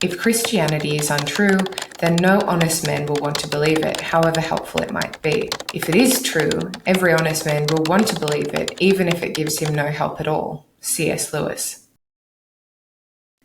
If Christianity is untrue, then no honest man will want to believe it, however helpful it might be. If it is true, every honest man will want to believe it, even if it gives him no help at all. C.S. Lewis.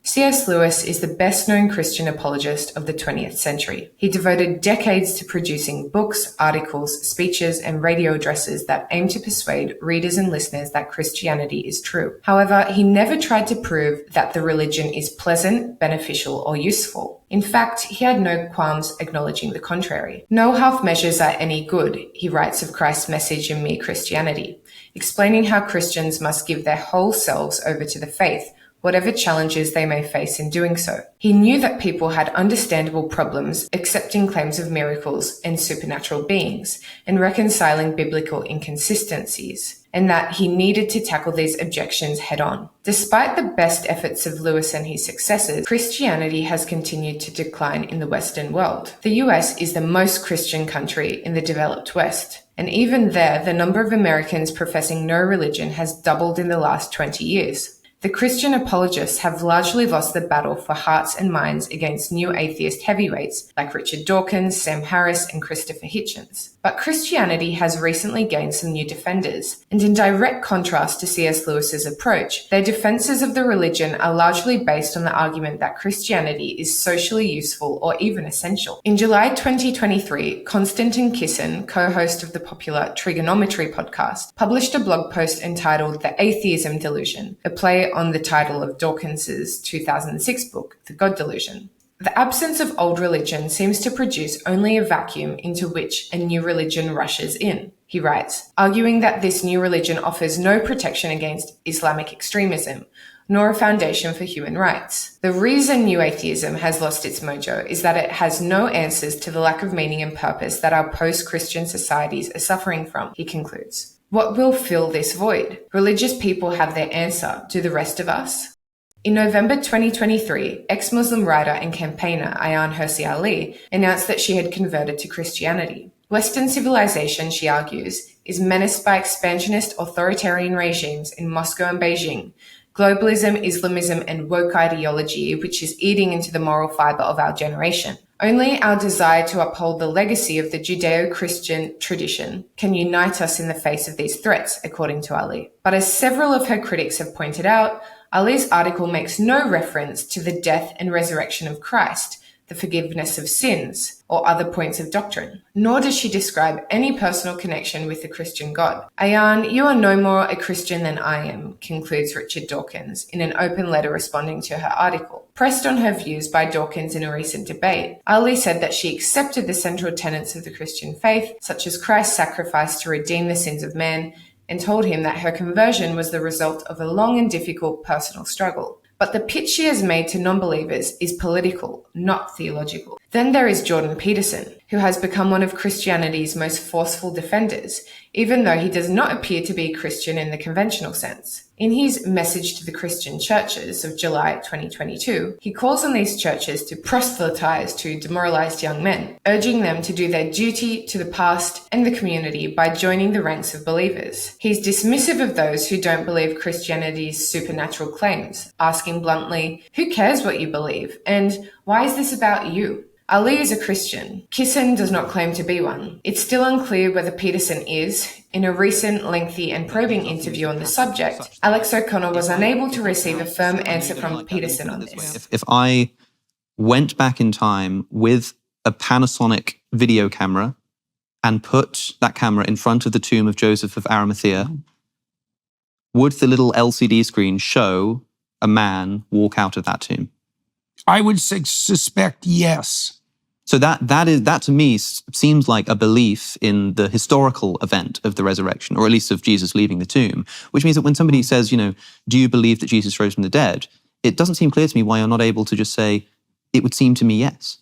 C.S. Lewis is the best-known Christian apologist of the 20th century. He devoted decades to producing books, articles, speeches, and radio addresses that aim to persuade readers and listeners that Christianity is true. However, he never tried to prove that the religion is pleasant, beneficial, or useful. In fact, he had no qualms acknowledging the contrary. No half measures are any good, he writes of Christ's message in Mere Christianity, explaining how Christians must give their whole selves over to the faith, whatever challenges they may face in doing so. He knew that people had understandable problems accepting claims of miracles and supernatural beings and reconciling biblical inconsistencies, and that he needed to tackle these objections head-on. Despite the best efforts of Lewis and his successors, Christianity has continued to decline in the Western world. The US is the most Christian country in the developed West, and even there, the number of Americans professing no religion has doubled in the last 20 years. The Christian apologists have largely lost the battle for hearts and minds against new atheist heavyweights like Richard Dawkins, Sam Harris, and Christopher Hitchens. But Christianity has recently gained some new defenders, and in direct contrast to C.S. Lewis's approach, their defenses of the religion are largely based on the argument that Christianity is socially useful or even essential. In July 2023, Konstantin Kisin, co-host of the popular Trigonometry podcast, published a blog post entitled The Atheism Delusion, a play on the title of Dawkins's 2006 book, The God Delusion. The absence of old religion seems to produce only a vacuum into which a new religion rushes in, he writes, arguing that this new religion offers no protection against Islamic extremism, nor a foundation for human rights. The reason new atheism has lost its mojo is that it has no answers to the lack of meaning and purpose that our post-Christian societies are suffering from, he concludes. What will fill this void? Religious people have their answer. Do the rest of us? In November 2023, ex-Muslim writer and campaigner Ayan Ali announced that she had converted to Christianity. Western civilization, she argues, is menaced by expansionist authoritarian regimes in Moscow and Beijing, globalism, Islamism, and woke ideology, which is eating into the moral fiber of our generation. Only our desire to uphold the legacy of the Judeo-Christian tradition can unite us in the face of these threats, according to Ali. But as several of her critics have pointed out, Ali's article makes no reference to the death and resurrection of Christ, the forgiveness of sins, or other points of doctrine. Nor does she describe any personal connection with the Christian God. Ayan, you are no more a Christian than I am, concludes Richard Dawkins in an open letter responding to her article. Pressed on her views by Dawkins in a recent debate, Ali said that she accepted the central tenets of the Christian faith, such as Christ's sacrifice to redeem the sins of man, and told him that her conversion was the result of a long and difficult personal struggle. But the pitch she has made to non-believers is political, not theological. Then there is Jordan Peterson, who has become one of Christianity's most forceful defenders, even though he does not appear to be Christian in the conventional sense. In his Message to the Christian Churches of July 2022, he calls on these churches to proselytize to demoralized young men, urging them to do their duty to the past and the community by joining the ranks of believers. He's dismissive of those who don't believe Christianity's supernatural claims, asking bluntly, "Who cares what you believe? And why is this about you?" Ali is a Christian. Kisin does not claim to be one. It's still unclear whether Peterson is. In a recent, lengthy and probing interview on the subject, Alex O'Connor was unable to receive a firm answer from Peterson on this. If I went back in time with a Panasonic video camera and put that camera in front of the tomb of Joseph of Arimathea, would the little LCD screen show a man walk out of that tomb? I would suspect yes. So that to me seems like a belief in the historical event of the resurrection, or at least of Jesus leaving the tomb, which means that when somebody says, do you believe that Jesus rose from the dead? It doesn't seem clear to me why you're not able to just say, it would seem to me yes.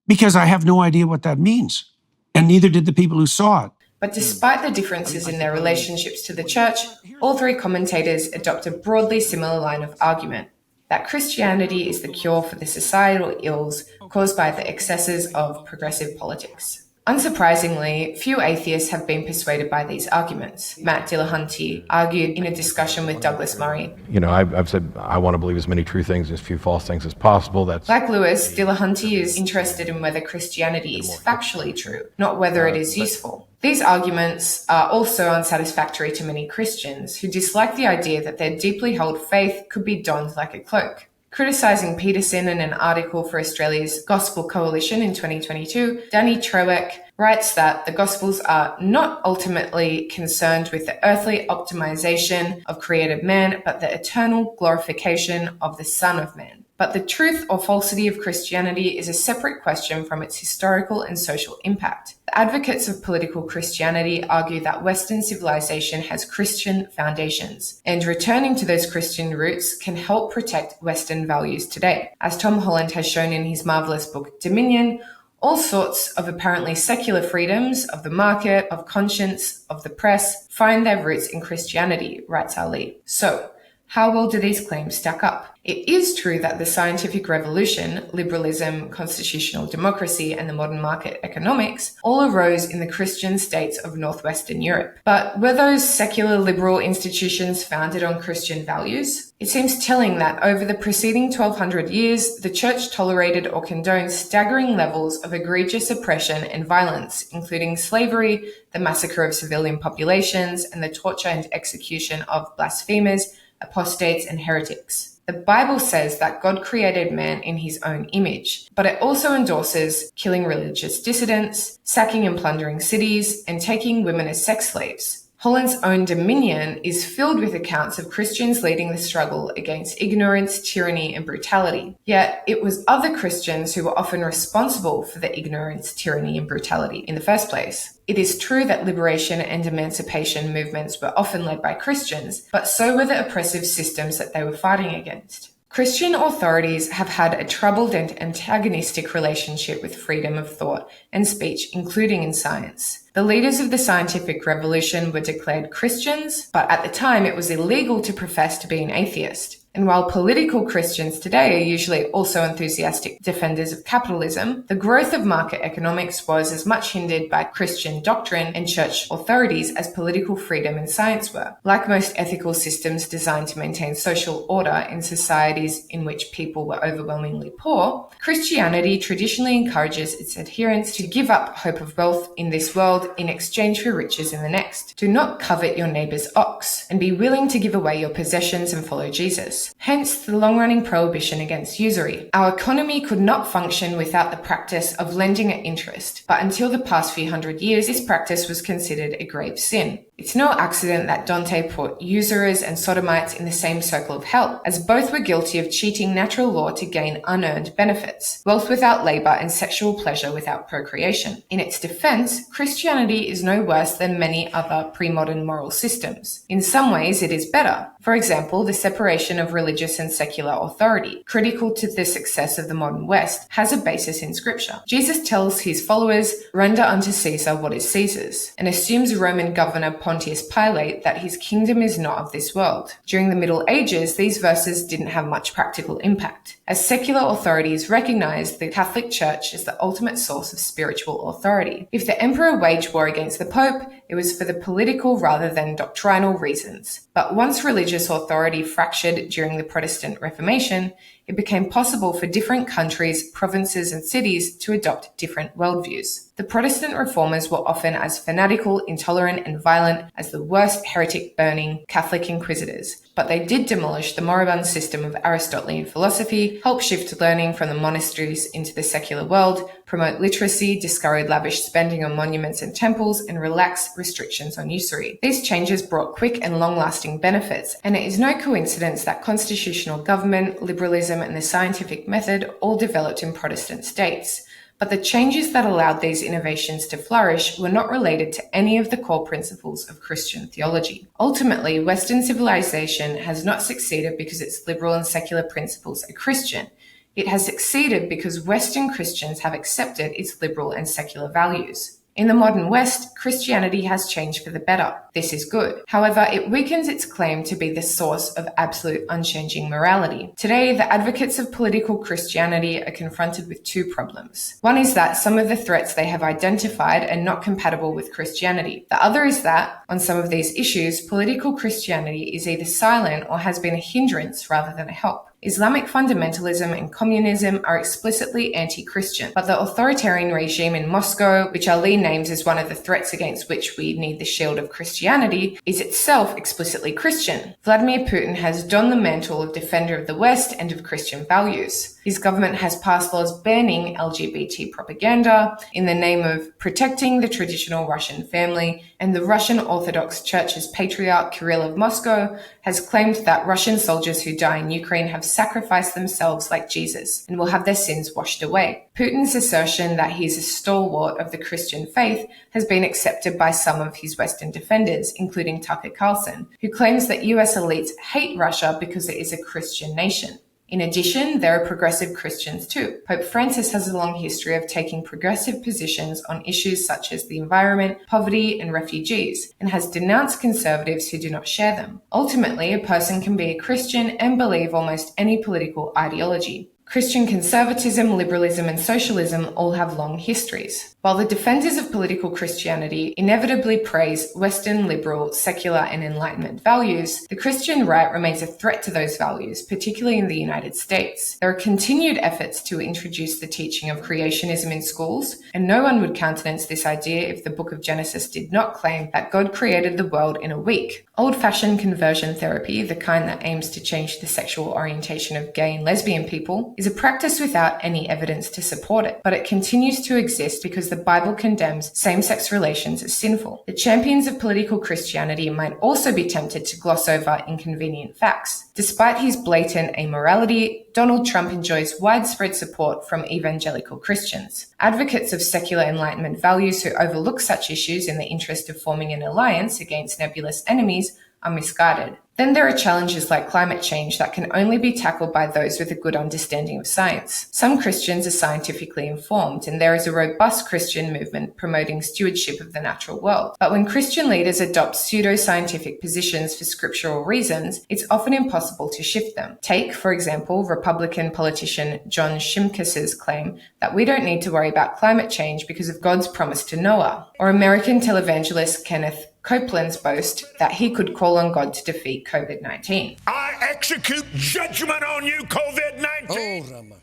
Because I have no idea what that means. And neither did the people who saw it. But despite the differences in their relationships to the church, all three commentators adopt a broadly similar line of argument, that Christianity is the cure for the societal ills caused by the excesses of progressive politics. Unsurprisingly, few atheists have been persuaded by these arguments. Matt Dillahunty argued in a discussion with Douglas Murray. I've said I want to believe as many true things and as few false things as possible. Like Lewis, Dillahunty is interested in whether Christianity is factually true, not whether it is useful. These arguments are also unsatisfactory to many Christians who dislike the idea that their deeply held faith could be donned like a cloak. Criticising Peterson in an article for Australia's Gospel Coalition in 2022, Danny Treweck writes that the Gospels are not ultimately concerned with the earthly optimization of created man, but the eternal glorification of the Son of Man. But the truth or falsity of Christianity is a separate question from its historical and social impact. The advocates of political Christianity argue that Western civilization has Christian foundations, and returning to those Christian roots can help protect Western values today. As Tom Holland has shown in his marvelous book Dominion, all sorts of apparently secular freedoms of the market, of conscience, of the press find their roots in Christianity, writes Ali. So, how well do these claims stack up? It is true that the scientific revolution, liberalism, constitutional democracy, and the modern market economics all arose in the Christian states of northwestern Europe. But were those secular liberal institutions founded on Christian values? It seems telling that over the preceding 1200 years, the Church tolerated or condoned staggering levels of egregious oppression and violence, including slavery, the massacre of civilian populations, and the torture and execution of blasphemers, apostates, and heretics. The Bible says that God created man in his own image, but it also endorses killing religious dissidents, sacking and plundering cities, and taking women as sex slaves. Holland's own Dominion is filled with accounts of Christians leading the struggle against ignorance, tyranny, and brutality. Yet it was other Christians who were often responsible for the ignorance, tyranny, and brutality in the first place. It is true that liberation and emancipation movements were often led by Christians, but so were the oppressive systems that they were fighting against. Christian authorities have had a troubled and antagonistic relationship with freedom of thought and speech, including in science. The leaders of the scientific revolution were declared Christians, but at the time it was illegal to profess to be an atheist. And while political Christians today are usually also enthusiastic defenders of capitalism, the growth of market economics was as much hindered by Christian doctrine and church authorities as political freedom and science were. Like most ethical systems designed to maintain social order in societies in which people were overwhelmingly poor, Christianity traditionally encourages its adherents to give up hope of wealth in this world in exchange for riches in the next. Do not covet your neighbor's ox, and be willing to give away your possessions and follow Jesus. Hence the long-running prohibition against usury. Our economy could not function without the practice of lending at interest, but until the past few hundred years, this practice was considered a grave sin. It's no accident that Dante put usurers and sodomites in the same circle of hell, as both were guilty of cheating natural law to gain unearned benefits, wealth without labor and sexual pleasure without procreation. In its defense, Christianity is no worse than many other pre-modern moral systems. In some ways, it is better. For example, the separation of religious and secular authority, critical to the success of the modern West, has a basis in Scripture. Jesus tells his followers, "Render unto Caesar what is Caesar's," and assumes Roman governor Pontius Pilate that his kingdom is not of this world. During the Middle Ages, these verses didn't have much practical impact, as secular authorities recognized the Catholic Church as the ultimate source of spiritual authority. If the emperor waged war against the Pope, it was for the political rather than doctrinal reasons. But once religious authority fractured during the Protestant Reformation, it became possible for different countries, provinces, and cities to adopt different worldviews. The Protestant reformers were often as fanatical, intolerant, and violent as the worst heretic-burning Catholic inquisitors, but they did demolish the moribund system of Aristotelian philosophy, help shift learning from the monasteries into the secular world, promote literacy, discourage lavish spending on monuments and temples, and relax restrictions on usury. These changes brought quick and long-lasting benefits, and it is no coincidence that constitutional government, liberalism, and the scientific method all developed in Protestant states. But the changes that allowed these innovations to flourish were not related to any of the core principles of Christian theology. Ultimately, Western civilization has not succeeded because its liberal and secular principles are Christian. It has succeeded because Western Christians have accepted its liberal and secular values. In the modern West, Christianity has changed for the better. This is good. However, it weakens its claim to be the source of absolute unchanging morality. Today, the advocates of political Christianity are confronted with two problems. One is that some of the threats they have identified are not compatible with Christianity. The other is that, on some of these issues, political Christianity is either silent or has been a hindrance rather than a help. Islamic fundamentalism and communism are explicitly anti-Christian, but the authoritarian regime in Moscow, which Ali names as one of the threats against which we need the shield of Christianity, is itself explicitly Christian. Vladimir Putin has donned the mantle of defender of the West and of Christian values. His government has passed laws banning LGBT propaganda in the name of protecting the traditional Russian family, and the Russian Orthodox Church's Patriarch Kirill of Moscow has claimed that Russian soldiers who die in Ukraine have sacrificed themselves like Jesus and will have their sins washed away. Putin's assertion that he is a stalwart of the Christian faith has been accepted by some of his Western defenders, including Tucker Carlson, who claims that US elites hate Russia because it is a Christian nation. In addition, there are progressive Christians too. Pope Francis has a long history of taking progressive positions on issues such as the environment, poverty, and refugees, and has denounced conservatives who do not share them. Ultimately, a person can be a Christian and believe almost any political ideology. Christian conservatism, liberalism, and socialism all have long histories. While the defenders of political Christianity inevitably praise Western liberal, secular, and Enlightenment values, the Christian right remains a threat to those values, particularly in the United States. There are continued efforts to introduce the teaching of creationism in schools, and no one would countenance this idea if the book of Genesis did not claim that God created the world in a week. Old-fashioned conversion therapy, the kind that aims to change the sexual orientation of gay and lesbian people, is a practice without any evidence to support it, but it continues to exist because the Bible condemns same-sex relations as sinful. The champions of political Christianity might also be tempted to gloss over inconvenient facts. Despite his blatant amorality, Donald Trump enjoys widespread support from evangelical Christians. Advocates of secular Enlightenment values who overlook such issues in the interest of forming an alliance against nebulous enemies are misguided. Then there are challenges like climate change that can only be tackled by those with a good understanding of science. Some Christians are scientifically informed, and there is a robust Christian movement promoting stewardship of the natural world. But when Christian leaders adopt pseudo-scientific positions for scriptural reasons, it's often impossible to shift them. Take, for example, Republican politician John Shimkus's claim that we don't need to worry about climate change because of God's promise to Noah, or American televangelist Kenneth Copeland's boast that he could call on God to defeat COVID-19. I execute judgment on you, COVID-19.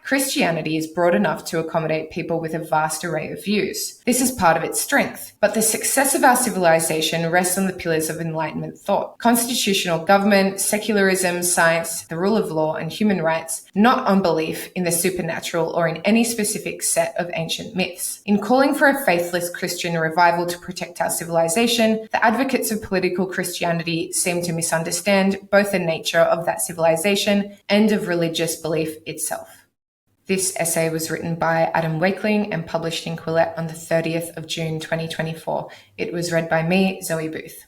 Christianity is broad enough to accommodate people with a vast array of views. This is part of its strength, but the success of our civilization rests on the pillars of Enlightenment thought: constitutional government, secularism, science, the rule of law, and human rights, not on belief in the supernatural or in any specific set of ancient myths. In calling for a faithless Christian revival to protect our civilization, the advocates of political Christianity seem to misunderstand both the nature of that civilization and of religious belief itself. This essay was written by Adam Wakeling and published in Quillette on the 30th of June 2024. It was read by me, Zoe Booth.